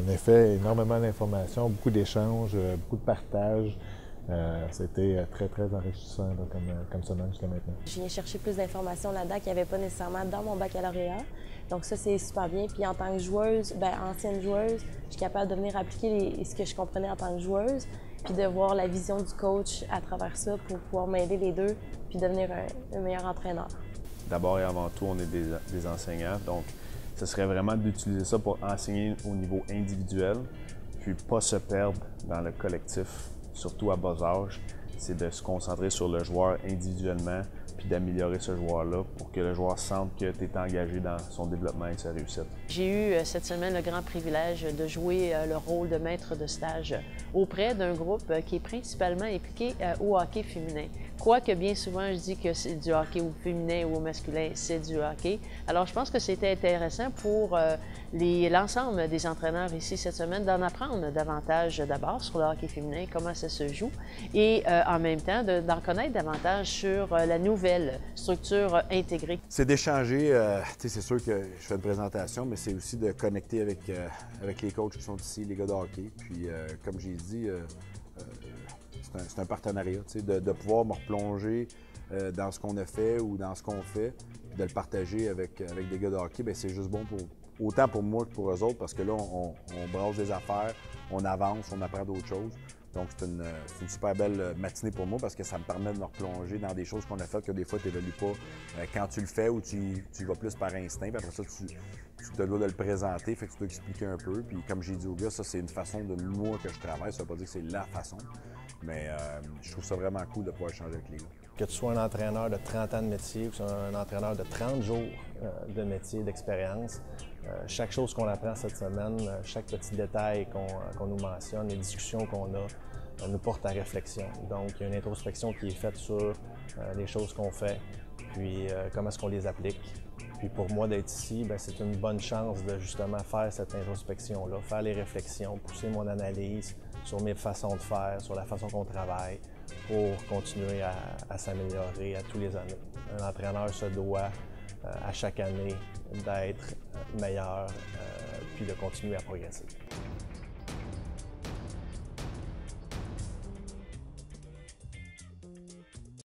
En effet, énormément d'informations, beaucoup d'échanges, beaucoup de partages. C'était très, très enrichissant là, comme semaine jusqu'à maintenant. Je viens chercher plus d'informations là-dedans qu'il n'y avait pas nécessairement dans mon baccalauréat. Donc ça, c'est super bien. Puis en tant que joueuse, ancienne joueuse, je suis capable de venir appliquer ce que je comprenais en tant que joueuse, puis de voir la vision du coach à travers ça pour pouvoir m'aider les deux, puis devenir un meilleur entraîneur. D'abord et avant tout, on est des enseignants, donc ce serait vraiment d'utiliser ça pour enseigner au niveau individuel, puis pas se perdre dans le collectif, surtout à bas âge. C'est de se concentrer sur le joueur individuellement, puis d'améliorer ce joueur-là pour que le joueur sente que tu es engagé dans son développement et sa réussite. J'ai eu cette semaine le grand privilège de jouer le rôle de maître de stage auprès d'un groupe qui est principalement impliqué au hockey féminin. Quoique bien souvent je dis que c'est du hockey au féminin ou au masculin, c'est du hockey. Alors je pense que c'était intéressant pour l'ensemble des entraîneurs ici cette semaine d'en apprendre davantage d'abord sur le hockey féminin, comment ça se joue, et en même temps d'en connaître davantage sur la nouvelle structure intégrée. C'est d'échanger, c'est sûr que je fais une présentation, mais c'est aussi de connecter avec les coachs qui sont ici, les gars de hockey. Puis comme j'ai dit, c'est un partenariat, de pouvoir me replonger dans ce qu'on a fait ou dans ce qu'on fait, puis de le partager avec des gars de hockey, c'est juste bon autant pour moi que pour eux autres, parce que là, on brasse des affaires, on avance, on apprend d'autres choses. Donc, c'est une super belle matinée pour moi parce que ça me permet de me replonger dans des choses qu'on a faites que des fois, tu n'évalues pas quand tu le fais ou tu vas plus par instinct. Puis après ça, tu te dois de le présenter, fait que tu dois expliquer un peu. Puis comme j'ai dit aux gars, ça, c'est une façon de moi que je travaille. Ça ne veut pas dire que c'est la façon, mais je trouve ça vraiment cool de pouvoir échanger avec les gars. Que tu sois un entraîneur de 30 ans de métier ou un entraîneur de 30 jours de métier, d'expérience, chaque chose qu'on apprend cette semaine, chaque petit détail qu'on nous mentionne, les discussions qu'on a, nous portent à réflexion. Donc, il y a une introspection qui est faite sur les choses qu'on fait, puis comment est-ce qu'on les applique. Puis pour moi, d'être ici, c'est une bonne chance de justement faire cette introspection-là, faire les réflexions, pousser mon analyse sur mes façons de faire, sur la façon qu'on travaille, pour continuer à s'améliorer à tous les années. Un entraîneur se doit à chaque année d'être meilleur puis de continuer à progresser.